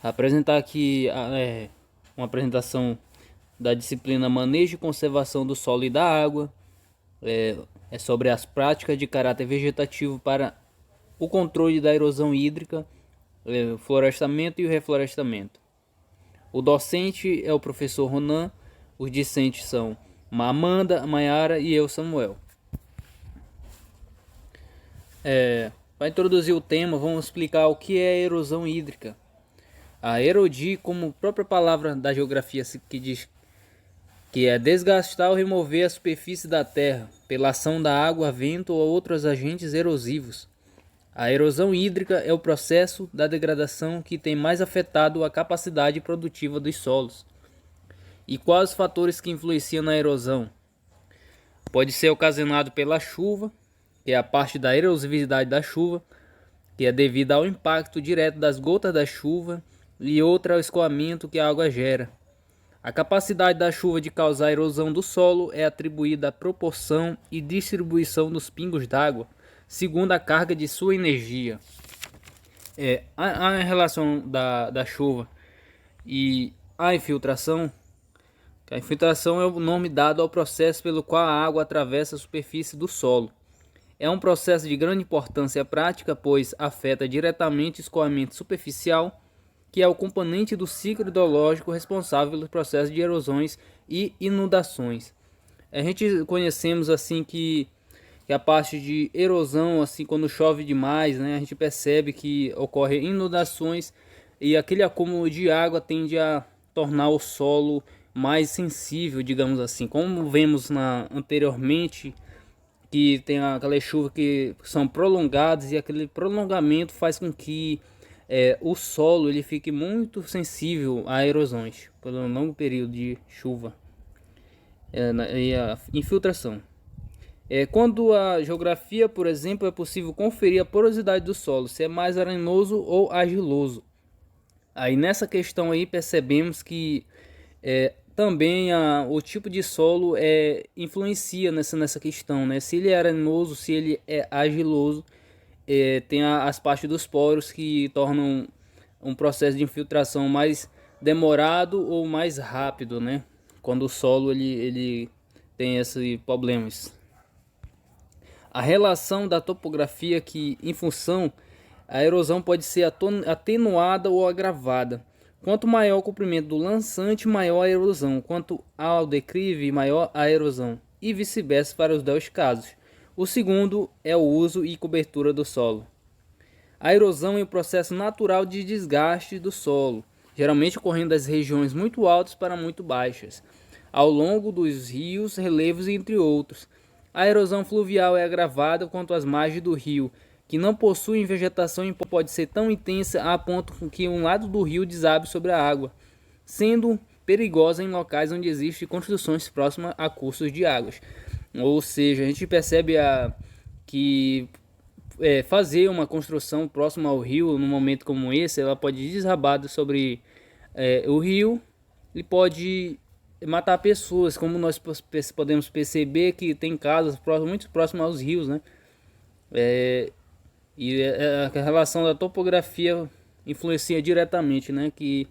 Apresentar aqui uma apresentação da disciplina Manejo e Conservação do Solo e da Água. É sobre as práticas de caráter vegetativo para o controle da erosão hídrica, o florestamento e o reflorestamento. O docente é o professor Ronan, os discentes são Amanda, Maiara e eu, Samuel. Para introduzir o tema, vamos explicar o que é erosão hídrica. A erodir, como a própria palavra da geografia que diz que é desgastar ou remover a superfície da terra pela ação da água, vento ou outros agentes erosivos. A erosão hídrica é o processo da degradação que tem mais afetado a capacidade produtiva dos solos. E quais os fatores que influenciam na erosão? Pode ser ocasionado pela chuva, que é a parte da erosividade da chuva, que é devido ao impacto direto das gotas da chuva e outro ao escoamento que a água gera. A capacidade da chuva de causar erosão do solo é atribuída à proporção e distribuição dos pingos d'água, segundo a carga de sua energia. A relação da chuva e a infiltração. A infiltração é o nome dado ao processo pelo qual a água atravessa a superfície do solo. É um processo de grande importância prática, pois afeta diretamente o escoamento superficial, que é o componente do ciclo hidrológico responsável pelo processo de erosões e inundações. A gente conhecemos assim que a parte de erosão, assim quando chove demais, né, a gente percebe que ocorre inundações e aquele acúmulo de água tende a tornar o solo mais sensível, digamos assim, como vemos anteriormente, que tem aquelas chuvas que são prolongadas e aquele prolongamento faz com que o solo ele fique muito sensível a erosões por um longo período de chuva e a infiltração. Quando a geografia, por exemplo, é possível conferir a porosidade do solo, se é mais arenoso ou argiloso. Aí nessa questão aí percebemos que também o tipo de solo influencia nessa questão, né? Se ele é arenoso, se ele é argiloso, tem as partes dos poros que tornam um processo de infiltração mais demorado ou mais rápido, né? Quando o solo ele tem esses problemas. A relação da topografia que, em função, a erosão pode ser atenuada ou agravada. Quanto maior o comprimento do lançante, maior a erosão. Quanto ao declive, maior a erosão. E vice-versa para os dois casos. O segundo é o uso e cobertura do solo. A erosão é o processo natural de desgaste do solo, geralmente ocorrendo das regiões muito altas para muito baixas, ao longo dos rios, relevos entre outros. A erosão fluvial é agravada quanto às margens do rio, que não possuem vegetação e pode ser tão intensa a ponto que um lado do rio desabe sobre a água, sendo perigosa em locais onde existem construções próximas a cursos de águas. Ou seja, a gente percebe que fazer uma construção próxima ao rio, num momento como esse, ela pode desabar sobre o rio e pode matar pessoas, como nós podemos perceber que tem casas muito próximas aos rios, né? A relação da topografia influencia diretamente, né? Que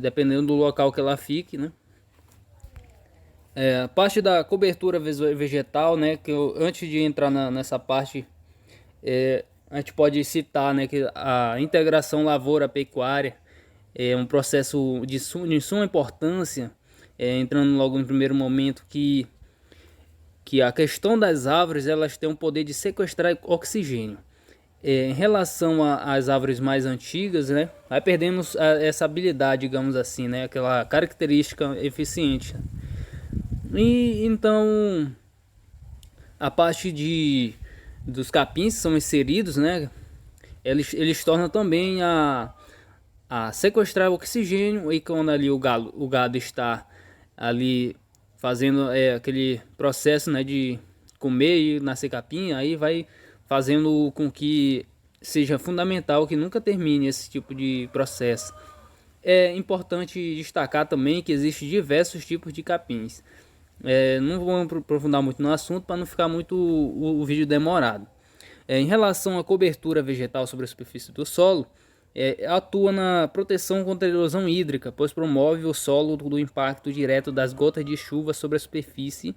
dependendo do local que ela fique, né? A parte da cobertura vegetal, né? Que antes de entrar nessa parte, a gente pode citar, né? Que a integração lavoura-pecuária é um processo de suma importância, entrando logo no primeiro momento que a questão das árvores, elas têm o poder de sequestrar oxigênio. Em relação às árvores mais antigas, né, vai perdendo essa habilidade, digamos assim, né, aquela característica eficiente. E então a parte dos capins que são inseridos, né, eles tornam também a sequestrar o oxigênio, e quando ali o gado está ali fazendo aquele processo, né, de comer e nascer capim, aí vai fazendo com que seja fundamental que nunca termine esse tipo de processo. É importante destacar também que existem diversos tipos de capins. Não vou aprofundar muito no assunto para não ficar muito o vídeo demorado. Em relação à cobertura vegetal sobre a superfície do solo, atua na proteção contra a erosão hídrica, pois promove o solo do impacto direto das gotas de chuva sobre a superfície,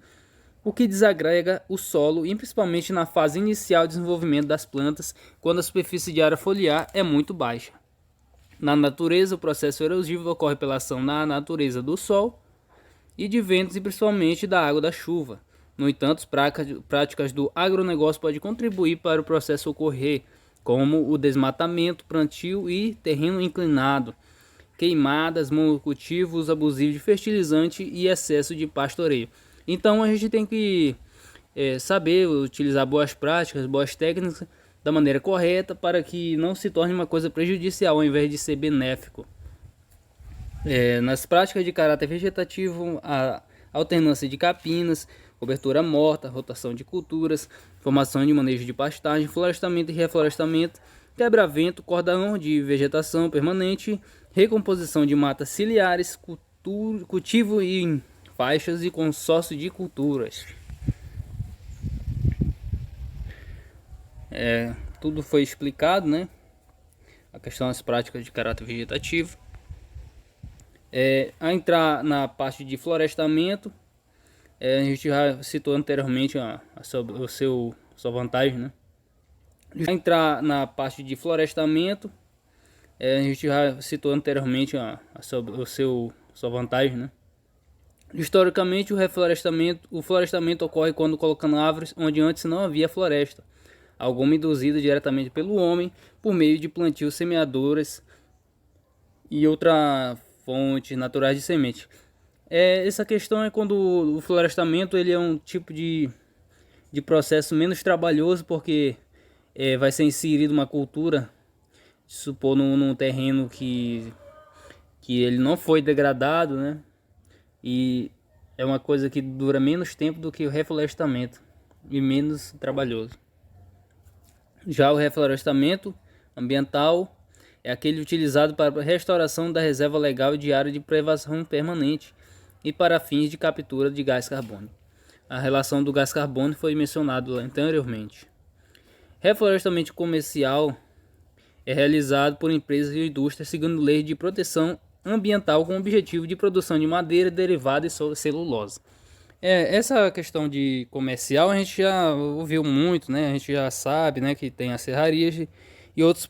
o que desagrega o solo, e principalmente na fase inicial de desenvolvimento das plantas, quando a superfície de área foliar é muito baixa. Na natureza, o processo erosivo ocorre pela ação na natureza do sol e de ventos, e principalmente da água da chuva. No entanto, práticas do agronegócio podem contribuir para o processo ocorrer, como o desmatamento, plantio e terreno inclinado, queimadas, monocultivo, uso abusivo de fertilizante e excesso de pastoreio. Então a gente tem que saber utilizar boas práticas, boas técnicas da maneira correta, para que não se torne uma coisa prejudicial ao invés de ser benéfico. Nas práticas de caráter vegetativo, a alternância de capinas, cobertura morta, rotação de culturas, formação de manejo de pastagem, florestamento e reflorestamento, quebra-vento, cordão de vegetação permanente, recomposição de matas ciliares, cultivo em faixas e consórcio de culturas. Tudo foi explicado, né? A questão das práticas de caráter vegetativo. A entrar na parte de florestamento, a gente já citou anteriormente sua vantagem, né? A entrar na parte de florestamento, a gente já citou anteriormente sua vantagem, né? Historicamente, o florestamento ocorre quando colocando árvores onde antes não havia floresta, alguma induzida diretamente pelo homem por meio de plantios, semeadoras e outras fontes naturais de semente. Essa questão é quando o florestamento ele é um tipo de processo menos trabalhoso, porque vai ser inserido uma cultura, supor, num terreno que ele não foi degradado, né? E é uma coisa que dura menos tempo do que o reflorestamento e menos trabalhoso. Já o reflorestamento ambiental é aquele utilizado para a restauração da reserva legal de área de preservação permanente e para fins de captura de gás carbônico. A relação do gás carbônico foi mencionado anteriormente. Reflorestamento comercial é realizado por empresas e indústrias seguindo leis de proteção ambiental com o objetivo de produção de madeira, derivada e celulose. Essa questão de comercial a gente já ouviu muito, né? A gente já sabe, né, que tem as serrarias e outros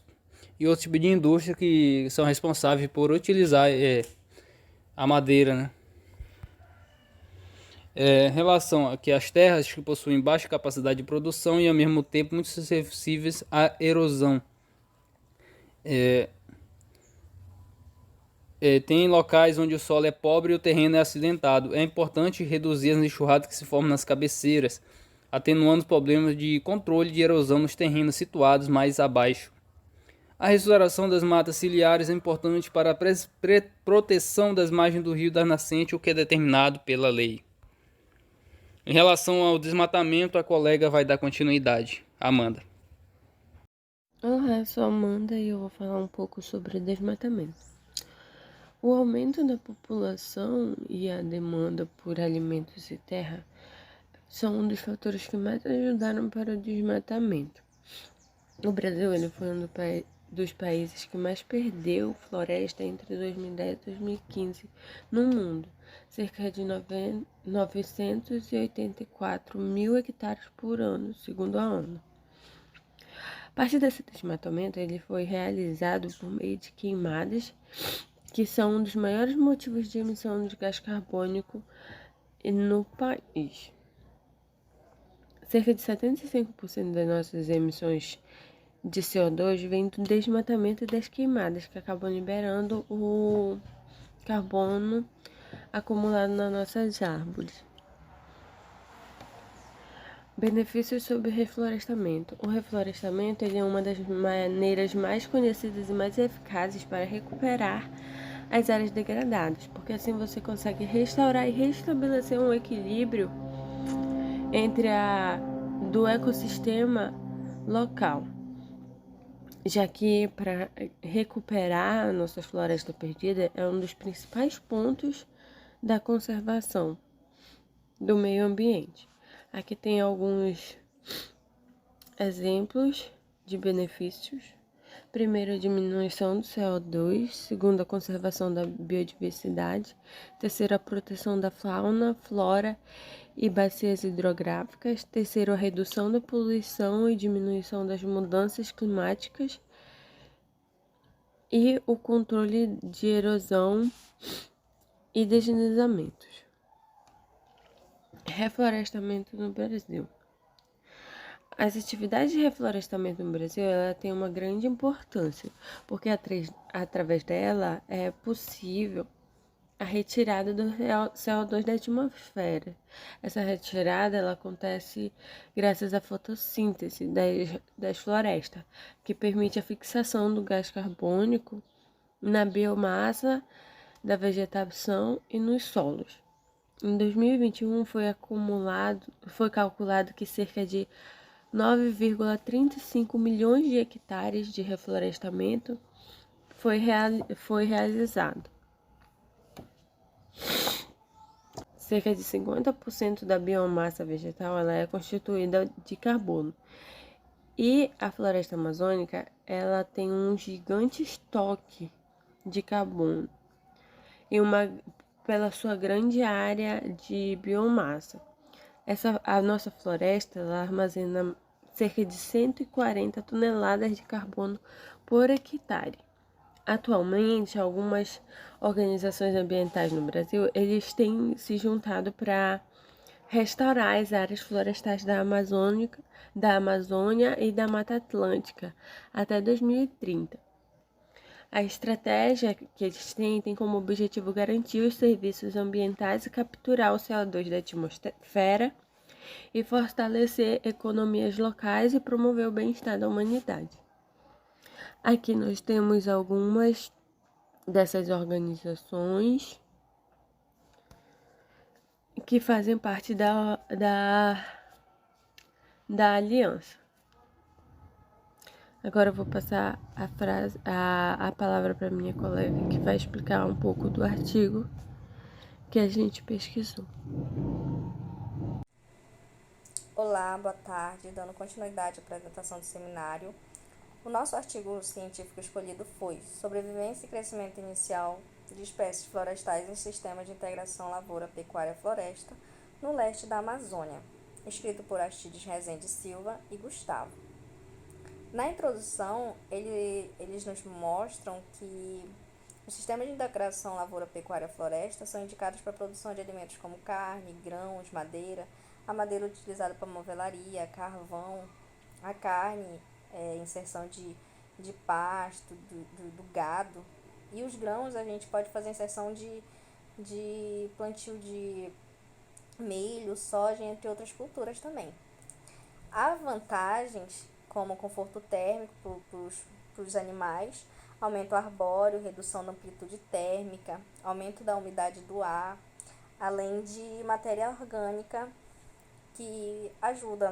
tipos de indústria que são responsáveis por utilizar a madeira, né? Relação a que as terras que possuem baixa capacidade de produção e ao mesmo tempo muito suscetíveis à erosão. Tem locais onde o solo é pobre e o terreno é acidentado. É importante reduzir as enxurradas que se formam nas cabeceiras, atenuando problemas de controle de erosão nos terrenos situados mais abaixo. A restauração das matas ciliares é importante para a proteção das margens do rio da nascente, o que é determinado pela lei. Em relação ao desmatamento, a colega vai dar continuidade. Amanda. Olá, eu sou a Amanda e eu vou falar um pouco sobre desmatamento. O aumento da população e a demanda por alimentos e terra são um dos fatores que mais ajudaram para o desmatamento. O Brasil ele foi um dos países que mais perdeu floresta entre 2010 e 2015 no mundo, cerca de 984 mil hectares por ano, segundo a ONU. Parte desse desmatamento ele foi realizado por meio de queimadas, que são um dos maiores motivos de emissão de gás carbônico no país. Cerca de 75% das nossas emissões de CO2 vem do desmatamento e das queimadas, que acabam liberando o carbono acumulado nas nossas árvores. Benefícios sobre o reflorestamento. O reflorestamento ele é uma das maneiras mais conhecidas e mais eficazes para recuperar as áreas degradadas, porque assim você consegue restaurar e restabelecer um equilíbrio entre do ecossistema local, já que para recuperar a nossa floresta perdida é um dos principais pontos da conservação do meio ambiente. Aqui tem alguns exemplos de benefícios Primeiro, a diminuição do CO2. Segundo, a conservação da biodiversidade. Terceiro, a proteção da fauna, flora e bacias hidrográficas. Terceiro, a redução da poluição e diminuição das mudanças climáticas. E o controle de erosão e deslizamentos. Reflorestamento no Brasil. As atividades de reflorestamento no Brasil ela tem uma grande importância, porque através dela é possível a retirada do CO2 da atmosfera. Essa retirada ela acontece graças à fotossíntese das florestas, que permite a fixação do gás carbônico na biomassa da vegetação e nos solos. Em 2021 foi calculado que cerca de 9,35 milhões de hectares de reflorestamento foi realizado. Cerca de 50% da biomassa vegetal ela é constituída de carbono. E a floresta amazônica ela tem um gigante estoque de carbono pela sua grande área de biomassa. A nossa floresta ela armazena cerca de 140 toneladas de carbono por hectare. Atualmente, algumas organizações ambientais no Brasil, eles têm se juntado para restaurar as áreas florestais da Amazônia e da Mata Atlântica até 2030. A estratégia que eles têm tem como objetivo garantir os serviços ambientais e capturar o CO2 da atmosfera e fortalecer economias locais e promover o bem-estar da humanidade. Aqui nós temos algumas dessas organizações que fazem parte da aliança. Agora eu vou passar a palavra para minha colega, que vai explicar um pouco do artigo que a gente pesquisou. Olá, boa tarde. Dando continuidade à apresentação do seminário, o nosso artigo científico escolhido foi Sobrevivência e Crescimento Inicial de Espécies Florestais em Sistema de Integração Lavoura-Pecuária-Floresta no leste da Amazônia, escrito por Aristides Rezende Silva e Gustavo. Na introdução, eles nos mostram que os sistemas de integração lavoura-pecuária-floresta são indicados para a produção de alimentos como carne, grãos, madeira, a madeira utilizada para movelaria, carvão, a carne, inserção de pasto, do gado, e os grãos a gente pode fazer inserção de plantio de milho, soja, entre outras culturas também. Há vantagens como conforto térmico para os animais, aumento arbóreo, redução da amplitude térmica, aumento da umidade do ar, além de matéria orgânica que ajuda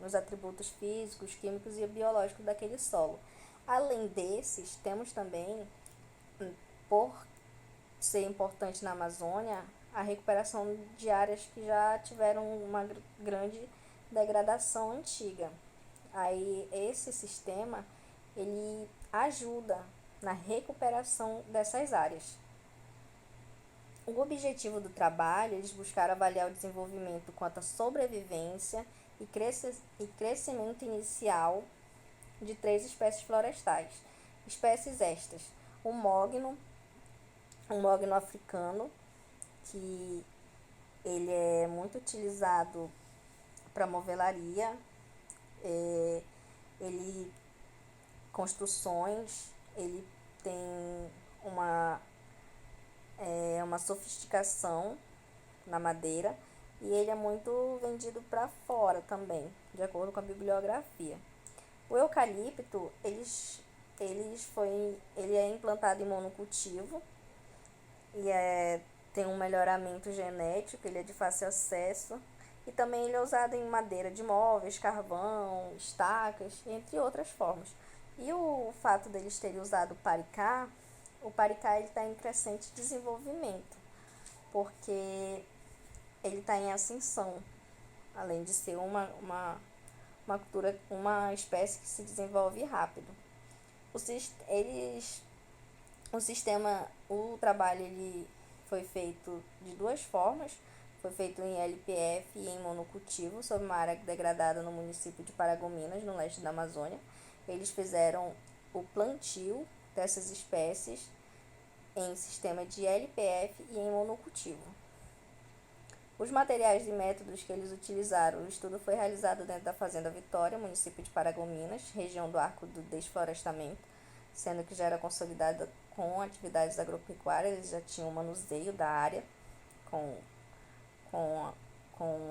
nos atributos físicos, químicos e biológicos daquele solo. Além desses, temos também, por ser importante na Amazônia, a recuperação de áreas que já tiveram uma grande degradação antiga. Aí esse sistema ele ajuda na recuperação dessas áreas. O objetivo do trabalho é eles buscaram avaliar o desenvolvimento quanto à sobrevivência e crescimento inicial de 3 espécies florestais. Espécies estas: o mogno africano, que ele é muito utilizado para movelaria, construções, ele tem uma sofisticação na madeira e ele é muito vendido para fora também, de acordo com a bibliografia. O eucalipto, ele é implantado em monocultivo e tem um melhoramento genético, ele é de fácil acesso e também ele é usado em madeira de móveis, carvão, estacas, entre outras formas. E o fato deles terem usado o paricá está em crescente desenvolvimento, porque ele está em ascensão, além de ser uma espécie que se desenvolve rápido. O trabalho ele foi feito de duas formas. Foi feito em LPF e em monocultivo, sobre uma área degradada no município de Paragominas, no leste da Amazônia. Eles fizeram o plantio dessas espécies em sistema de LPF e em monocultivo. Os materiais e métodos que eles utilizaram, o estudo foi realizado dentro da Fazenda Vitória, município de Paragominas, região do Arco do Desflorestamento, sendo que já era consolidada com atividades agropecuárias. Eles já tinham um manuseio da área com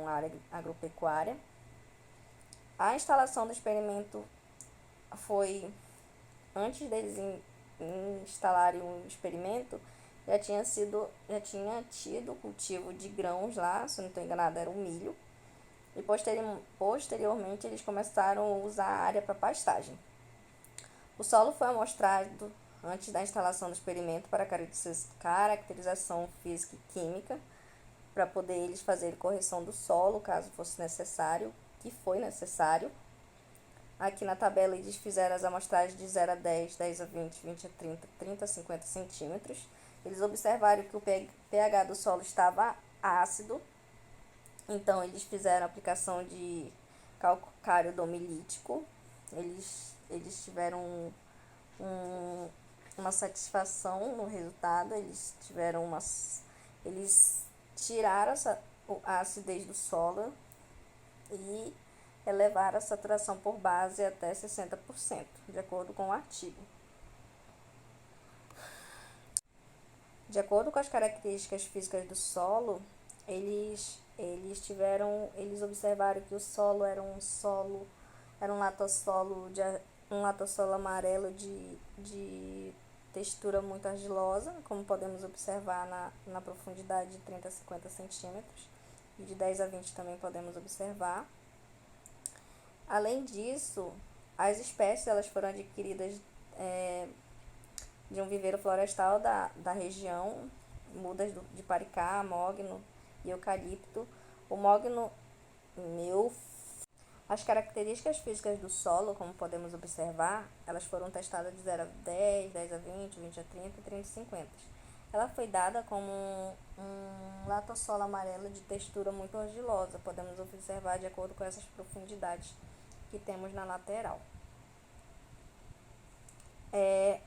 a área agropecuária. A instalação do experimento foi, antes deles instalarem o experimento, já tinha tido cultivo de grãos lá, se não estou enganada era o milho, e posteriormente eles começaram a usar a área para pastagem. O solo foi amostrado antes da instalação do experimento para caracterização física e química, para poder eles fazerem correção do solo, caso fosse necessário, que foi necessário. Aqui na tabela eles fizeram as amostragens de 0 a 10, 10 a 20, 20 a 30, 30 a 50 centímetros. Eles observaram que o pH do solo estava ácido, então eles fizeram a aplicação de calcário domilítico. Eles tiveram uma satisfação no resultado. Eles tiraram a acidez do solo e elevaram a saturação por base até 60%, de acordo com o artigo. De acordo com as características físicas do solo, eles observaram que o solo era um latossolo amarelo de textura muito argilosa, como podemos observar na profundidade de 30 a 50 centímetros, e de 10 a 20 também podemos observar. Além disso, as espécies elas foram adquiridas de um viveiro florestal da região, mudas de paricá, mogno e eucalipto. O mogno As características físicas do solo, como podemos observar, elas foram testadas de 0 a 10, 10 a 20, 20 a 30 e 30 a 50. Ela foi dada como um latossolo amarelo de textura muito argilosa. Podemos observar de acordo com essas profundidades que temos na lateral.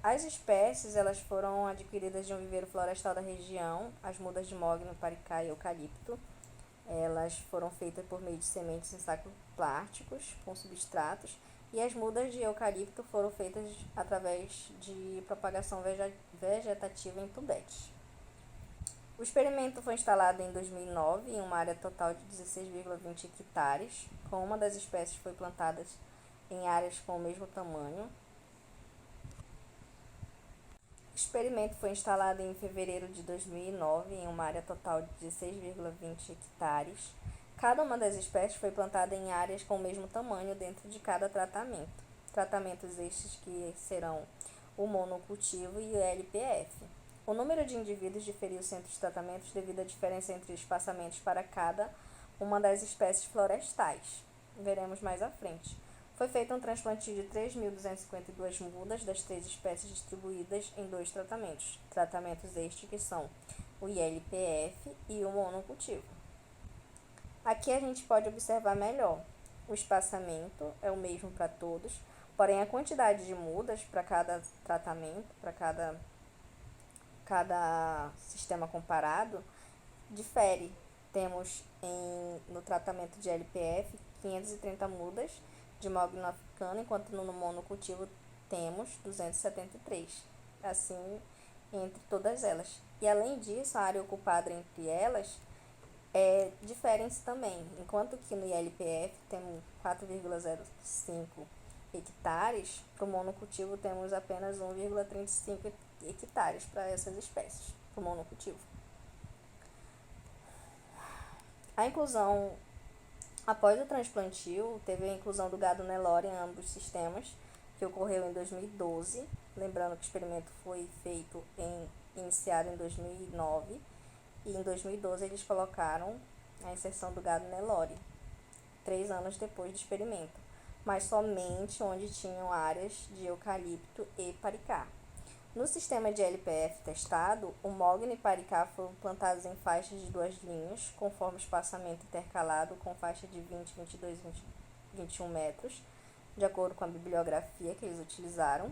As espécies elas foram adquiridas de um viveiro florestal da região, as mudas de mogno, paricá e eucalipto. Elas foram feitas por meio de sementes em sacos plásticos com substratos, e as mudas de eucalipto foram feitas através de propagação vegetativa em tubetes. O experimento foi instalado em 2009 em uma área total de 16,20 hectares, com uma das espécies foi plantada em áreas com o mesmo tamanho. O experimento foi instalado em fevereiro de 2009 em uma área total de 16,20 hectares. Cada uma das espécies foi plantada em áreas com o mesmo tamanho dentro de cada tratamento. Tratamentos estes que serão o monocultivo e o LPF. O número de indivíduos diferiu entre os tratamentos devido à diferença entre espaçamentos para cada uma das espécies florestais. Veremos mais à frente. Foi feito um transplantio de 3.252 mudas das 3 espécies distribuídas em 2 tratamentos. Tratamentos estes que são o ILPF e o monocultivo. Aqui a gente pode observar melhor. O espaçamento é o mesmo para todos, porém a quantidade de mudas para cada tratamento, para cada sistema comparado, difere. Temos no tratamento de LPF 530 mudas de mogno africano, enquanto no monocultivo temos 273, assim entre todas elas. E além disso, a área ocupada entre elas diferem-se também, enquanto que no ILPF temos 4,05 hectares, para o monocultivo temos apenas 1,35 hectares para essas espécies, para o monocultivo. A inclusão, após o transplantio, teve a inclusão do gado Nelore em ambos os sistemas, que ocorreu em 2012. Lembrando que o experimento foi iniciado em 2009, e em 2012 eles colocaram a inserção do gado Nelore, 3 anos depois do experimento. mas somente onde tinham áreas de eucalipto e paricá. No sistema de LPF testado, o mogno e paricá foram plantados em faixas de 2 linhas, conforme espaçamento intercalado com faixa de 20, 22, 21 metros, de acordo com a bibliografia que eles utilizaram.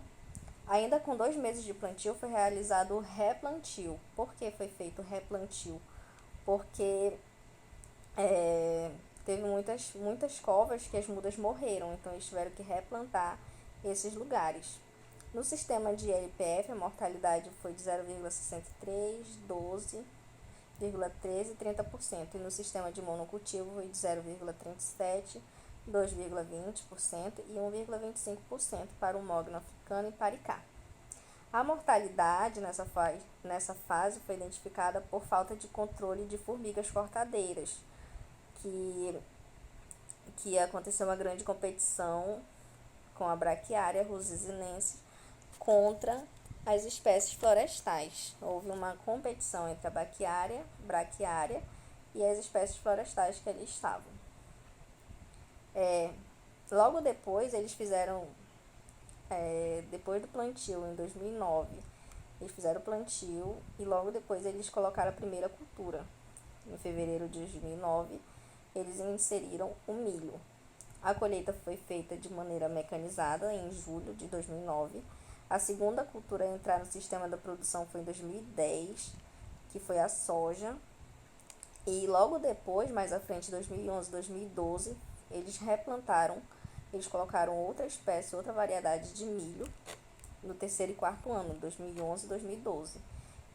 Ainda com 2 meses de plantio, foi realizado o replantio. Por que foi feito o replantio? Porque teve muitas covas que as mudas morreram, então eles tiveram que replantar esses lugares. No sistema de LPF, a mortalidade foi de 0,63, 12,13 e 30%. E no sistema de monocultivo foi de 0,37, 2,20% e 1,25% para o mogno africano e paricá. A mortalidade nessa fase foi identificada por falta de controle de formigas cortadeiras, que aconteceu uma grande competição com a braquiária rusizinensis contra as espécies florestais. Houve uma competição entre a braquiária e as espécies florestais que ali estavam. Logo depois, eles fizeram, depois do plantio, em 2009, eles fizeram o plantio e logo depois eles colocaram a primeira cultura. Em fevereiro de 2009, eles inseriram o milho. A colheita foi feita de maneira mecanizada em julho de 2009. A segunda cultura a entrar no sistema da produção foi em 2010, que foi a soja. E logo depois, mais à frente, 2011, 2012, eles replantaram, eles colocaram outra espécie, outra variedade de milho no terceiro e quarto ano, 2011 e 2012.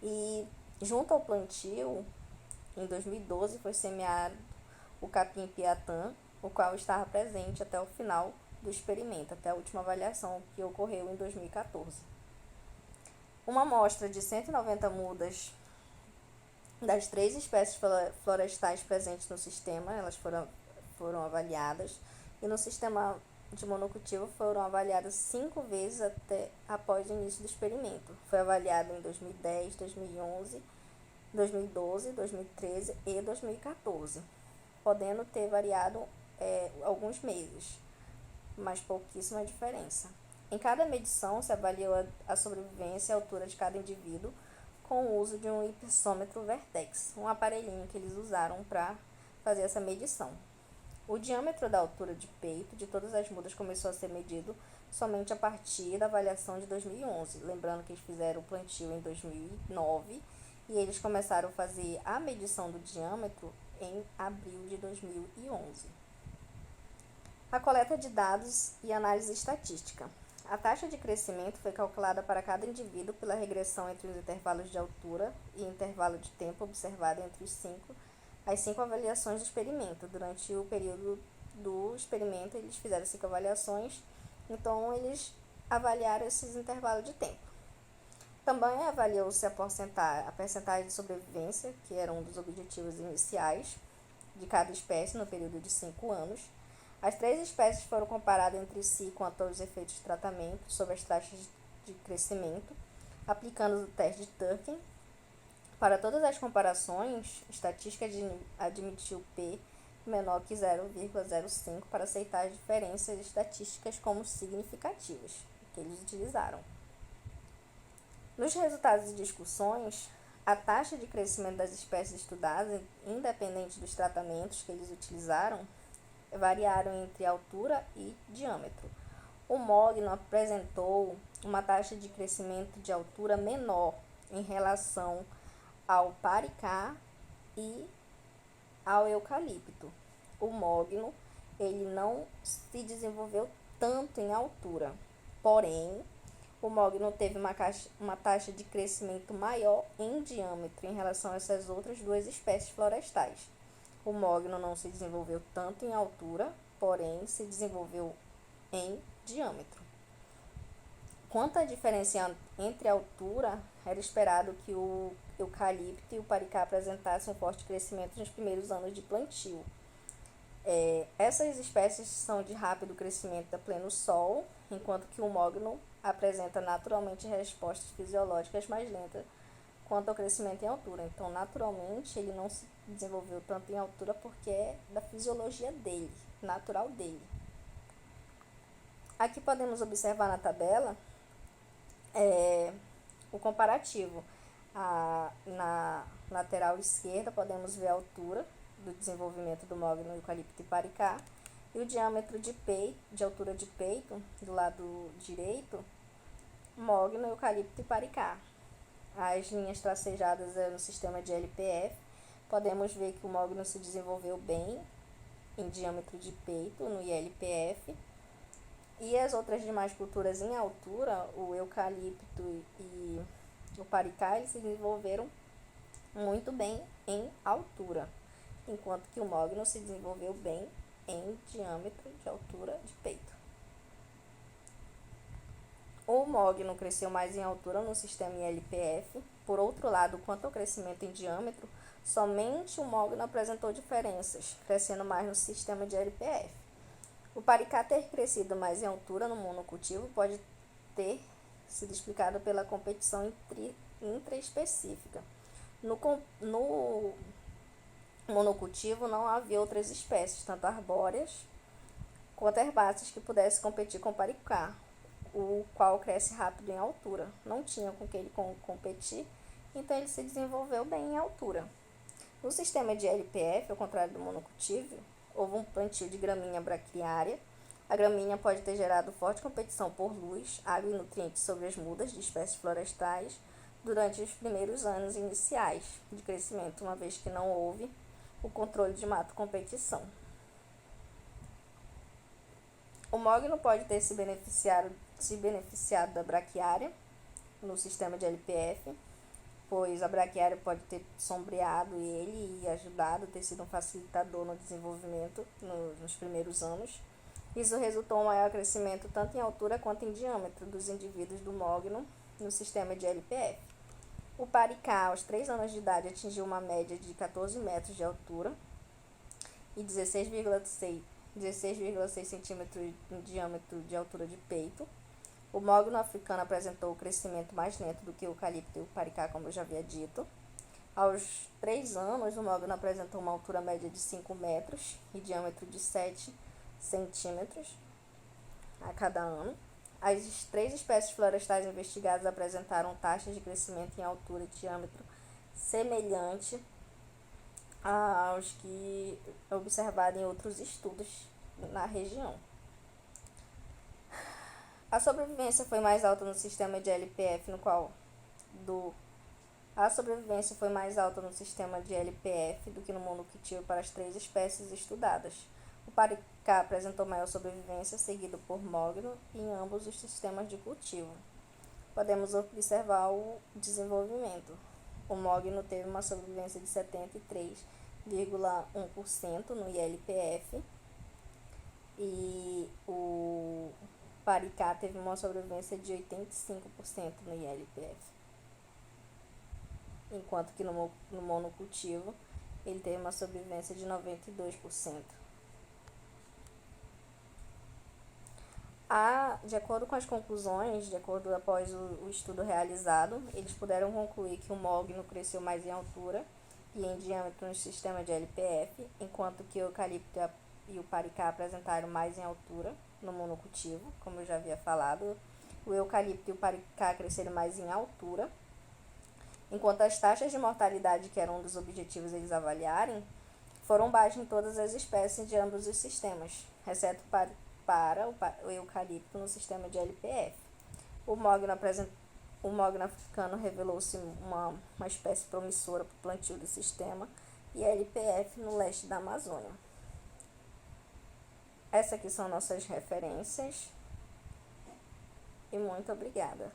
E junto ao plantio, em 2012, foi semeado o capim-piatã, o qual estava presente até o final do experimento, até a última avaliação que ocorreu em 2014. Uma amostra de 190 mudas das 3 espécies florestais presentes no sistema, elas foram avaliadas, e no sistema de monocultivo foram avaliadas 5 vezes após o início do experimento. Foi avaliado em 2010, 2011, 2012, 2013 e 2014, podendo ter variado alguns meses, mas pouquíssima diferença. Em cada medição, se avaliou a sobrevivência e a altura de cada indivíduo com o uso de um hipsômetro Vertex, um aparelhinho que eles usaram para fazer essa medição. O diâmetro da altura de peito de todas as mudas começou a ser medido somente a partir da avaliação de 2011. Lembrando que eles fizeram o plantio em 2009 e eles começaram a fazer a medição do diâmetro em abril de 2011. A coleta de dados e análise estatística. A taxa de crescimento foi calculada para cada indivíduo pela regressão entre os intervalos de altura e intervalo de tempo observado entre as 5 avaliações do experimento. Durante o período do experimento, eles fizeram 5 avaliações, então eles avaliaram esses intervalos de tempo. Também avaliou-se a percentagem de sobrevivência, que era um dos objetivos iniciais de cada espécie no período de 5 anos. As 3 espécies foram comparadas entre si quanto aos efeitos de tratamento sobre as taxas de crescimento, aplicando o teste de Turkey. Para todas as comparações, a estatística admitiu P menor que 0,05 para aceitar as diferenças estatísticas como significativas, que eles utilizaram. Nos resultados e discussões, a taxa de crescimento das espécies estudadas, independente dos tratamentos que eles utilizaram, variaram entre altura e diâmetro. O mogno apresentou uma taxa de crescimento de altura menor em relação ao paricá e ao eucalipto. O mogno, ele não se desenvolveu tanto em altura, porém, o mogno teve uma taxa de crescimento maior em diâmetro em relação a essas outras 2 espécies florestais. O mogno não se desenvolveu tanto em altura, porém se desenvolveu em diâmetro. Quanto à diferença entre a altura, era esperado que o eucalipto e o paricá apresentassem um forte crescimento nos primeiros anos de plantio. Essas espécies são de rápido crescimento a pleno sol, enquanto que o mogno apresenta naturalmente respostas fisiológicas mais lentas quanto ao crescimento em altura. Então, naturalmente, ele não se desenvolveu tanto em altura porque é da fisiologia dele, natural dele. Aqui podemos observar na tabela o comparativo. Na lateral esquerda podemos ver a altura do desenvolvimento do mogno, eucalipto e paricá, e o diâmetro de altura de peito do lado direito, mogno, eucalipto e paricá. As linhas tracejadas no sistema de LPF, podemos ver que o mogno se desenvolveu bem em diâmetro de peito no ILPF, e as outras demais culturas em altura, o eucalipto e o paricá, eles se desenvolveram muito bem em altura, enquanto que o mogno se desenvolveu bem em diâmetro de altura de peito. O mogno cresceu mais em altura no sistema ILPF. Por outro lado, quanto ao crescimento em diâmetro, somente o mogno apresentou diferenças, crescendo mais no sistema de LPF. O paricá ter crescido mais em altura no monocultivo pode ter sido explicado pela competição intraespecífica. No monocultivo não havia outras espécies, tanto arbóreas quanto herbáceas, que pudessem competir com o paricá, o qual cresce rápido em altura. Não tinha com que ele competir, então ele se desenvolveu bem em altura. No sistema de LPF, ao contrário do monocultivo, houve um plantio de gramínea braquiária. A gramínea pode ter gerado forte competição por luz, água e nutrientes sobre as mudas de espécies florestais durante os primeiros anos iniciais de crescimento, uma vez que não houve o controle de mato-competição. O mogno pode ter se beneficiado da braquiária no sistema de LPF, pois a braquiária pode ter sombreado ele e ajudado a ter sido um facilitador no desenvolvimento nos primeiros anos. Isso resultou em um maior crescimento tanto em altura quanto em diâmetro dos indivíduos do mogno no sistema de LPF. O paricá, aos 3 anos de idade, atingiu uma média de 14 metros de altura e 16,6 centímetros em diâmetro de altura de peito. O mogno africano apresentou o crescimento mais lento do que o eucalipto e o paricá, como eu já havia dito. Aos 3 anos, o mogno apresentou uma altura média de 5 metros e diâmetro de 7 centímetros a cada ano. As 3 espécies florestais investigadas apresentaram taxas de crescimento em altura e diâmetro semelhante aos que observados em outros estudos na região. A sobrevivência foi mais alta no sistema de LPF, do que no monocultivo para as 3 espécies estudadas. O paricá apresentou maior sobrevivência, seguido por mogno em ambos os sistemas de cultivo. Podemos observar o desenvolvimento. O mogno teve uma sobrevivência de 73,1% no ILPF e o paricá teve uma sobrevivência de 85% no ILPF, enquanto que no monocultivo ele teve uma sobrevivência de 92%. De acordo com as conclusões, após o estudo realizado, eles puderam concluir que o mogno cresceu mais em altura e em diâmetro no sistema de LPF, enquanto que o eucalipto e o paricá apresentaram mais em altura no monocultivo, como eu já havia falado. O eucalipto e o paricá cresceram mais em altura, enquanto as taxas de mortalidade, que eram um dos objetivos eles avaliarem, foram baixas em todas as espécies de ambos os sistemas, exceto para o eucalipto no sistema de LPF. O mogno africano revelou-se uma espécie promissora para o plantio do sistema e LPF no leste da Amazônia. Essas aqui são nossas referências e muito obrigada.